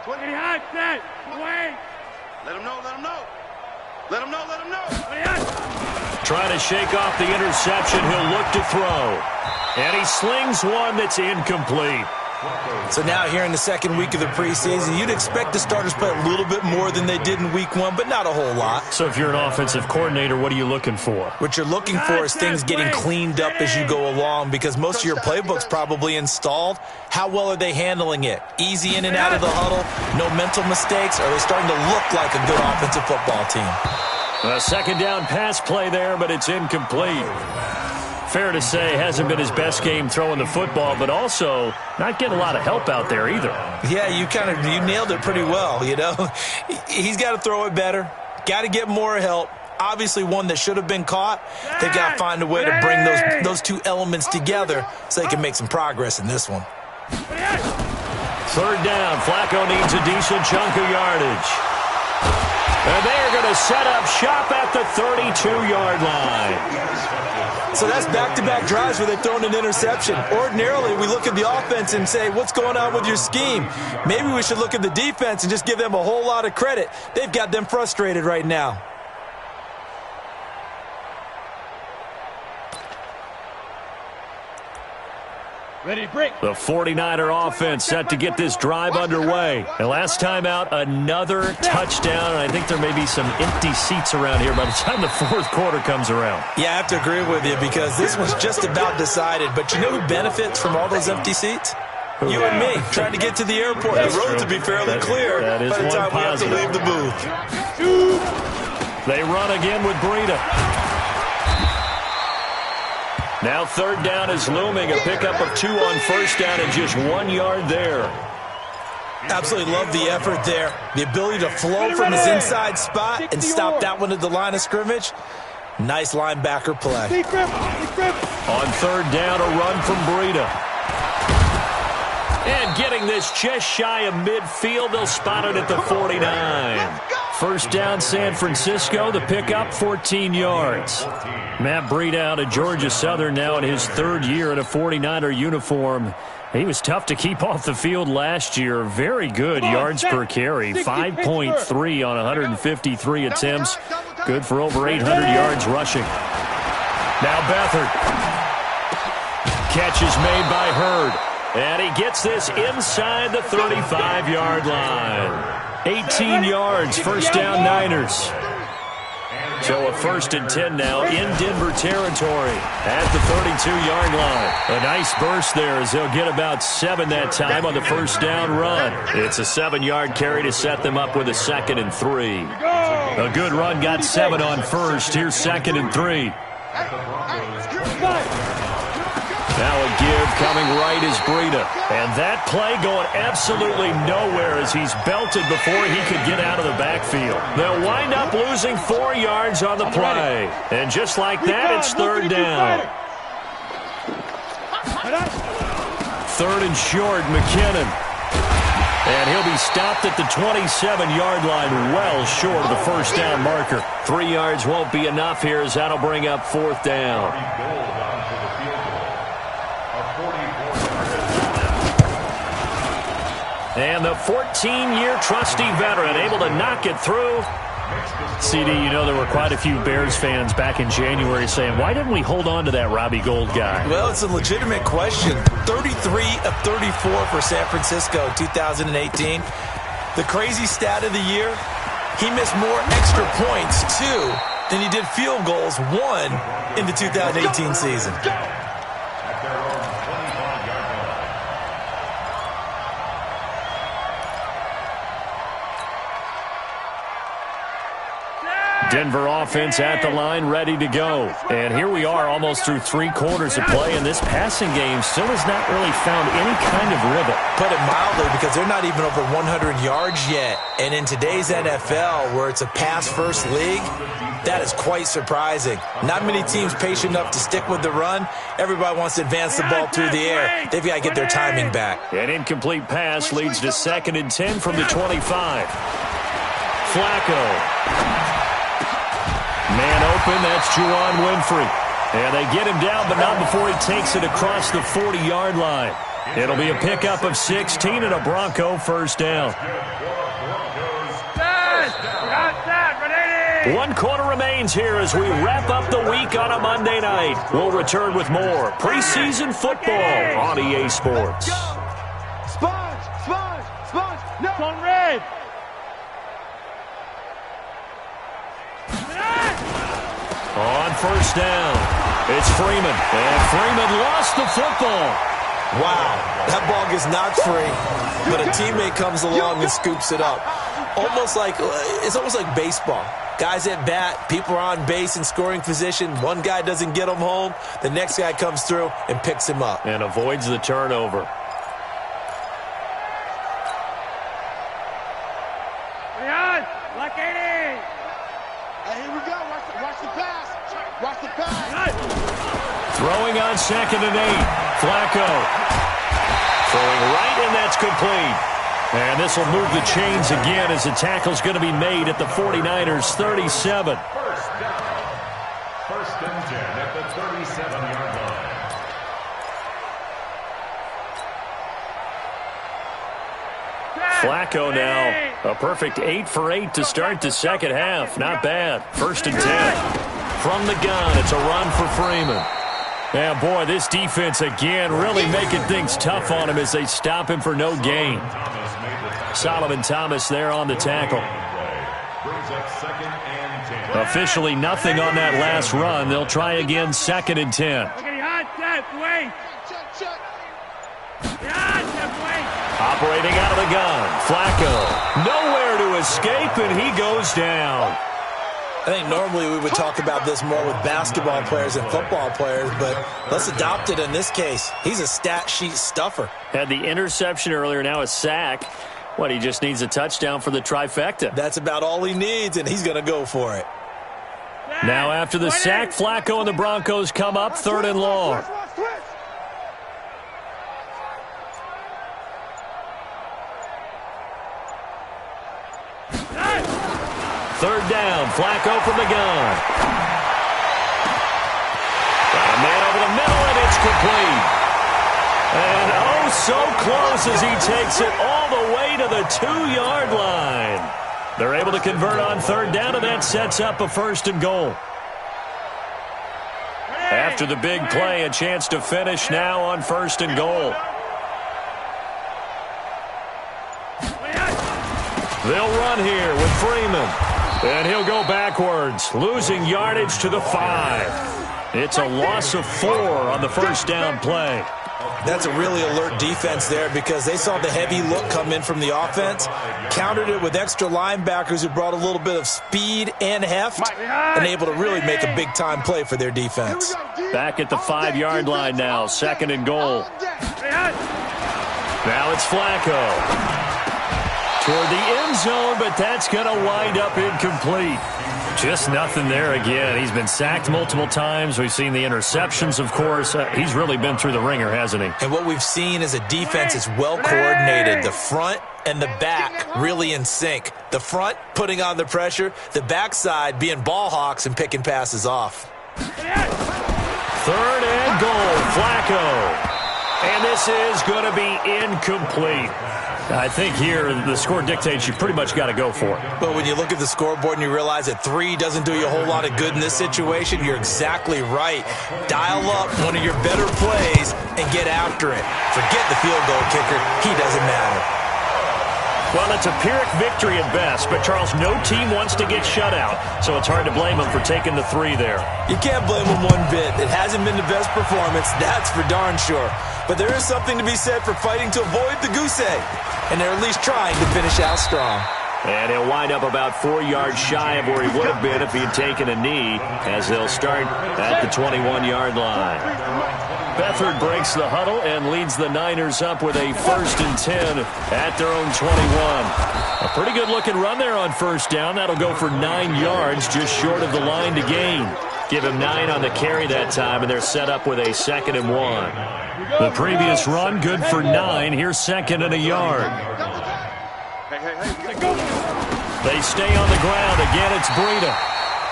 Let him know, let him know. Let him know, let him know. Trying to shake off the interception. He'll look to throw. And he slings one that's incomplete. So now here in the second week of the preseason, you'd expect the starters play a little bit more than they did in week one, but not a whole lot. So if you're an offensive coordinator, what are you looking for? What you're looking for is things getting cleaned up as you go along, because most of your playbook's probably installed. How well are they handling it? Easy in and out of the huddle, no mental mistakes? Are they starting to look like a good offensive football team? A second down pass play there, but it's incomplete. Fair to say, hasn't been his best game throwing the football, but also not getting a lot of help out there either. Yeah, you nailed it pretty well, you know. He's got to throw it better, got to get more help. Obviously one that should have been caught. They've got to find a way to bring those two elements together so they can make some progress in this one. Third down, Flacco needs a decent chunk of yardage. And they're going to set up shop at the 32-yard line. So that's back-to-back drives where they've thrown an interception. Ordinarily, we look at the offense and say, what's going on with your scheme? Maybe we should look at the defense and just give them a whole lot of credit. They've got them frustrated right now. Ready to break. The 49er offense set to get this drive underway. And last time out, another touchdown. And I think there may be some empty seats around here by the time the fourth quarter comes around. Yeah, I have to agree with you because this was just about decided. But you know who benefits from all those empty seats? You and me, trying to get to the airport. The road to be fairly clear by the time we have to leave the booth. They run again with Breida. Now third down is looming. A pickup of 2 on first down and just 1 yard there. Absolutely love the effort there. The ability to flow from his inside spot and stop that one at the line of scrimmage. Nice linebacker play. On third down, a run from Breida. And getting this just shy of midfield. They'll spot it at the 49. First down, San Francisco. The pickup, 14 yards. Matt Breida out of Georgia Southern now in his third year in a 49er uniform. He was tough to keep off the field last year. Very good yards per carry. 5.3 on 153 attempts. Good for over 800 yards rushing. Now Beathard. Catch is made by Hurd. And he gets this inside the 35-yard line. 18 yards, first down Niners. So a 1st and 10 now in Denver territory at the 32-yard line. A nice burst there as they'll get about 7 that time on the first down run. It's a 7-yard carry to set them up with a 2nd and 3. A good run got 7 on first. Here's 2nd and 3. Now a give coming right is Breida. And that play going absolutely nowhere as he's belted before he could get out of the backfield. They'll wind up losing 4 yards on the play. And just like that, it's third down. Third and short, McKinnon. And he'll be stopped at the 27-yard line, well short of the first down marker. 3 yards won't be enough here as that'll bring up fourth down. And the 14-year trusty veteran able to knock it through. CD, you know there were quite a few Bears fans back in January saying, why didn't we hold on to that Robbie Gould guy? Well, it's a legitimate question. 33 of 34 for San Francisco in 2018. The crazy stat of the year, he missed more extra points, 2, than he did field goals, 1, in the 2018 season. Denver offense at the line, ready to go. And here we are almost through 3 quarters of play, and this passing game still has not really found any kind of rhythm. Put it mildly, because they're not even over 100 yards yet. And in today's NFL, where it's a pass-first league, that is quite surprising. Not many teams patient enough to stick with the run. Everybody wants to advance the ball through the air. They've got to get their timing back. An incomplete pass leads to 2nd and 10 from the 25. Flacco. Man open, that's Juwan Winfrey. And they get him down, but not before he takes it across the 40-yard line. It'll be a pickup of 16 and a Bronco first down. 1 quarter remains here as we wrap up the week on a Monday night. We'll return with more preseason football on EA Sports. Sponge, no. On red. On first down, it's Freeman. And Freeman lost the football. Wow, that ball gets knocked free, but a teammate comes along and scoops it up. It's almost like baseball. Guys at bat, people are on base in scoring position. One guy doesn't get him home. The next guy comes through and picks him up. And avoids the turnover. Here we go. Watch the pass. Watch the pass. Throwing on 2nd and 8. Flacco. Throwing right, and that's complete. And this will move the chains again as the tackle's going to be made at the 49ers' 37. First and 10 at the 37-yard line. Flacco now, a perfect 8 for 8 to start the second half. Not bad. 1st and 10. From the gun, it's a run for Freeman. And boy, this defense again really making things tough on him as they stop him for no gain. Solomon Thomas there on the tackle. Officially nothing on that last run. They'll try again 2nd and 10. Operating out of the gun. Flacco. Nowhere to escape, and he goes down. I think normally we would talk about this more with basketball players and football players, but let's adopt it in this case. He's a stat sheet stuffer. Had the interception earlier, now a sack. What, he just needs a touchdown for the trifecta. That's about all he needs, and he's going to go for it. Now after the sack, Flacco and the Broncos come up 3rd and long. Third down, Flacco from the gun. Got a man over the middle, and it's complete. And oh, so close as he takes it all the way to the 2-yard line. They're able to convert on 3rd down, and that sets up a 1st and goal. After the big play, a chance to finish now on 1st and goal. They'll run here with Freeman. And he'll go backwards, losing yardage to the 5. It's a loss of 4 on the 1st down play. That's a really alert defense there because they saw the heavy look come in from the offense, countered it with extra linebackers who brought a little bit of speed and heft, and able to really make a big-time play for their defense. Back at the 5-yard line now, 2nd and goal. Now it's Flacco. Toward the end zone, but that's going to wind up incomplete. Just nothing there again. He's been sacked multiple times. We've seen the interceptions, of course. He's really been through the ringer, hasn't he? And what we've seen is a defense that's well coordinated. The front and the back really in sync. The front putting on the pressure, the backside being ball hawks and picking passes off. 3rd and goal, Flacco. And this is going to be incomplete. I think here the score dictates you pretty much got to go for it. But when you look at the scoreboard and you realize that 3 doesn't do you a whole lot of good in this situation, you're exactly right. Dial up one of your better plays and get after it. Forget the field goal kicker. He doesn't matter. Well, it's a Pyrrhic victory at best, but Charles, no team wants to get shut out, so it's hard to blame them for taking the 3 there. You can't blame them one bit. It hasn't been the best performance, that's for darn sure. But there is something to be said for fighting to avoid the goose egg, and they're at least trying to finish out strong. And he'll wind up about 4 yards shy of where he would have been if he had taken a knee, as they'll start at the 21-yard line. Beathard breaks the huddle and leads the Niners up with a 1st and 10 at their own 21. A pretty good-looking run there on 1st down. That'll go for 9 yards, just short of the line to gain. Give him 9 on the carry that time, and they're set up with a 2nd and 1. The previous run, good for 9. Here's 2nd and a yard. They stay on the ground. Again, it's Breida.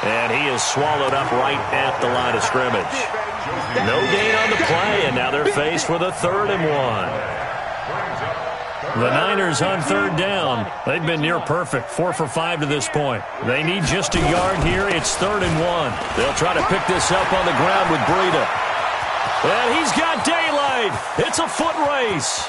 And he is swallowed up right at the line of scrimmage. No gain on the play, and now they're faced with a 3rd and 1. The Niners on 3rd down. They've been near perfect, 4 for 5 to this point. They need just a yard here. It's 3rd and 1. They'll try to pick this up on the ground with Breida. And he's got daylight. It's a foot race.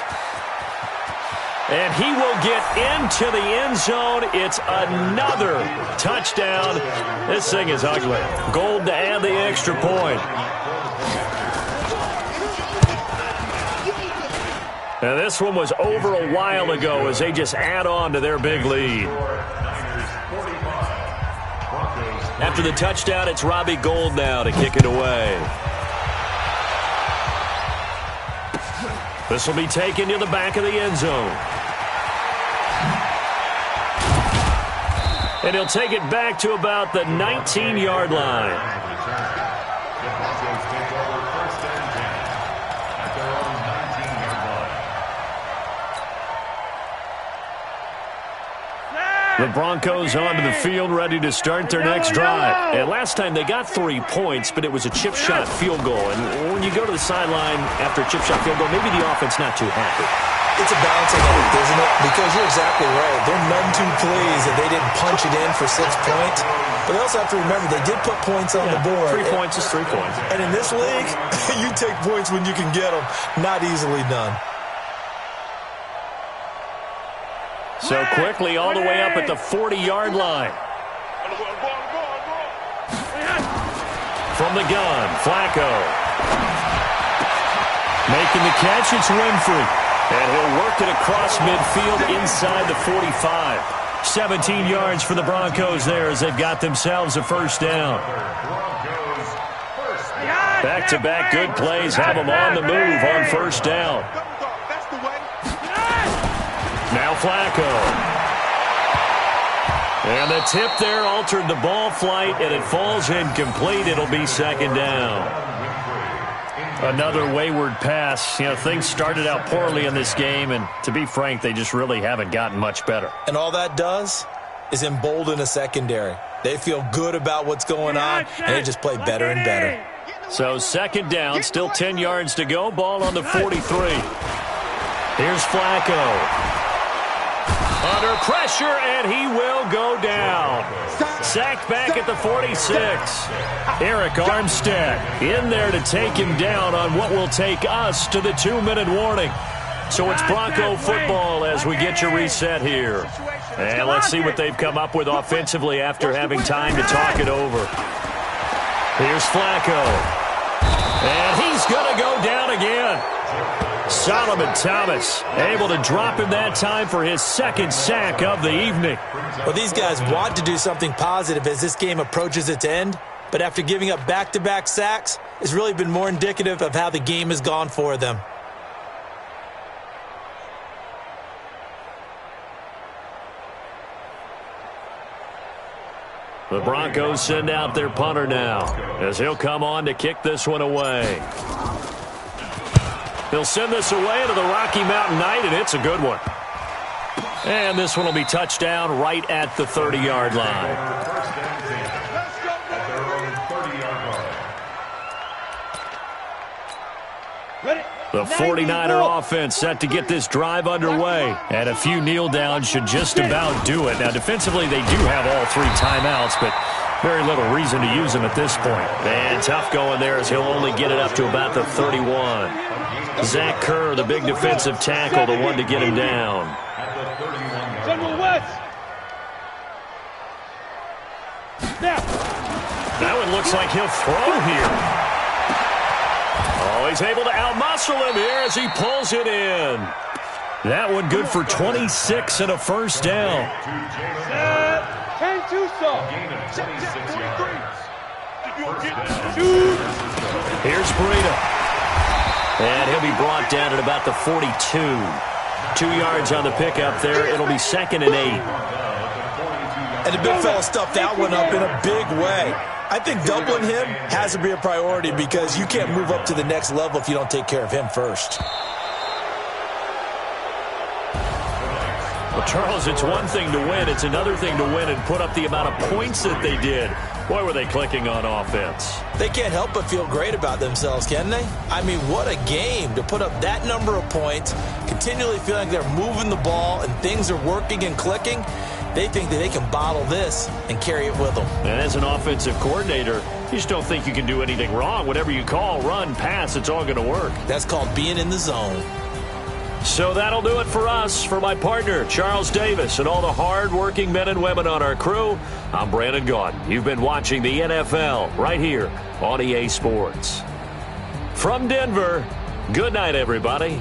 And he will get into the end zone. It's another touchdown. This thing is ugly. Gold to add the extra point. And this one was over a while ago as they just add on to their big lead. After the touchdown, it's Robbie Gould now to kick it away. This will be taken to the back of the end zone. And he'll take it back to about the 19-yard line. The Broncos onto the field, ready to start their next drive. And last time they got 3 points, but it was a chip shot field goal. And when you go to the sideline after a chip shot field goal, maybe the offense not too happy. It's a balancing act, isn't it? Because you're exactly right. They're none too pleased that they didn't punch it in for 6 points. But they also have to remember they did put points on the board. 3 points is 3 points. And in this league, you take points when you can get them. Not easily done. So quickly all the way up at the 40-yard line. From the gun, Flacco. Making the catch, it's Winfrey. And he'll work it across midfield inside the 45. 17 yards for the Broncos there as they've got themselves a first down. Back-to-back good plays have them on the move on first down. Now Flacco. And the tip there altered the ball flight, and it falls incomplete. It'll be second down. Another wayward pass. You know, things started out poorly in this game, and to be frank, they just really haven't gotten much better. And all that does is embolden a secondary. They feel good about what's going on, and they just play better and better. So second down, still 10 yards to go. Ball on the 43. Here's Flacco. Under pressure, and he will go down. Sacked back at the 46. Eric Armstead in there to take him down on what will take us to the 2-minute warning. So it's Bronco football as we get you reset here. And let's see what they've come up with offensively after having time to talk it over. Here's Flacco. And he's going to go down again. Solomon Thomas able to drop him that time for his second sack of the evening. Well, these guys want to do something positive as this game approaches its end, but after giving up back-to-back sacks, it's really been more indicative of how the game has gone for them. The Broncos send out their punter now as he'll come on to kick this one away. He'll send this away to the Rocky Mountain Knight, and it's a good one. And this one will be touchdown right at the 30-yard line. The 49er offense set to get this drive underway. And a few kneel downs should just about do it. Now, defensively, they do have all 3 timeouts, but very little reason to use them at this point. And tough going there as he'll only get it up to about the 31. Zach Kerr, the big defensive tackle, the one to get him down. That one looks like he'll throw here. Oh, he's able to outmuscle him here as he pulls it in. That one good for 26 and a first down. Here's Breida. And he'll be brought down at about the 42. 2 yards on the pickup there. It'll be 2nd and 8. And the big fella stuffed that one up in a big way. I think doubling him has to be a priority because you can't move up to the next level if you don't take care of him first. Well, Charles, it's one thing to win. It's another thing to win and put up the amount of points that they did. Boy, were they clicking on offense. They can't help but feel great about themselves, can they? I mean, what a game to put up that number of points, continually feeling like they're moving the ball and things are working and clicking. They think that they can bottle this and carry it with them. And as an offensive coordinator, you just don't think you can do anything wrong. Whatever you call, run, pass, it's all going to work. That's called being in the zone. So that'll do it for us. For my partner, Charles Davis, and all the hard-working men and women on our crew, I'm Brandon Gaudin. You've been watching the NFL right here on EA Sports. From Denver, good night, everybody.